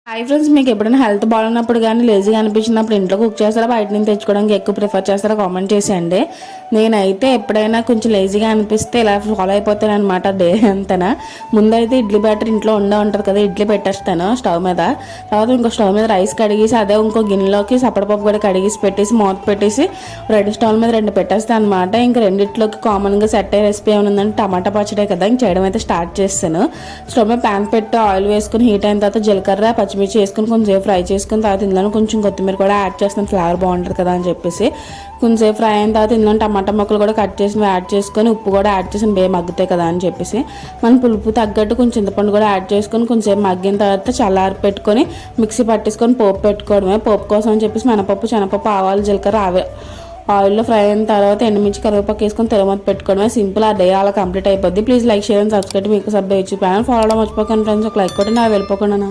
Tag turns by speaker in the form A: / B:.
A: Hi friends, మీకు ఎప్పుడైనా health బాగున్నప్పుడు కానీ లేజీగా అనిపించినప్పుడు ఇంట్లో కుక్ చేస్తారా బయట నుంచి తెచ్చుకోవడానికి ఎక్కువ ప్రిఫర్ చేస్తారా కామెంట్ చేసేయండి. నేనైతే ఎప్పుడైనా కొంచెం లేజీగా అనిపిస్తే ఇలా ఫాలో అయిపోతాను అనమాట. డే అంతనా ముందైతే ఇడ్లీ బ్యాటర్ ఇంట్లో ఉంటుంది కదా, ఇడ్లీ పెట్టేస్తాను స్టవ్ మీద. తర్వాత ఇంకో స్టవ్ మీద రైస్ కడిగేసి అదే ఇంకో గిన్నెలోకి సపడపప్పు కూడా కడిగేసి పెట్టేసి మూత పెట్టేసి రెండు స్టవ్ మీద రెండు పెట్టేస్తాను అనమాట. ఇంకా రెండిట్లోకి కామన్గా సెట్ అయ్యే రెసిపీ ఏమైనా ఉందంటే టమాటా పచ్చడే కదా, ఇంక చేయడం అయితే స్టార్ట్ చేస్తాను. స్టవ్ మీద ప్యాన్ పెట్టి ఆయిల్ వేసుకుని హీట్ అయిన తర్వాత జీలకర్ర పచ్చిమిర్చి వేసుకుని కొంచెంసేపు ఫ్రై చేసుకుని తర్వాత ఇందులో కొంచెం కొత్తిమీర కూడా యాడ్ చేస్తాను, ఫ్లేవర్ బాగుంటుంది కదా అని చెప్పేసి. కొంచెంసేపు ఫ్రై అయిన తర్వాత ఇందులో టమాటా ముక్కలు కూడా కట్ చేసి యాడ్ చేసుకొని ఉప్పు కూడా యాడ్ చేసి మగ్గుతాయి కదా అని చెప్పేసి మనం పులుపు తగ్గట్టు కొంచెం చింతపండు కూడా యాడ్ చేసుకొని కొంచెంసేపు మగ్గిన తర్వాత చల్లారి పెట్టుకొని మిక్సీ పట్టేసుకొని పోపు పెట్టుకోవడమే. పోపు కోసం అని చెప్పేసి మినపప్పు, శనగపప్పు, ఆవాలు, జీలకర్ర ఆయిల్లో ఫ్రై అయిన తర్వాత ఎండుమిర్చి, కరివేపాకు వేసుకొని తిరగమత పెట్టుకోవడమే. సింపుల్, ఆ డే అలా కంప్లీట్ అయిపోద్ది. Please like, share and subscribe. మీకు సబ్స్క్రైబ్ ఛానల్ ఫాలో అవడం మర్చిపోకండి ఫ్రెండ్స్. ఒక లైక్ కొట్టి నా వెళ్ళిపోకుండా.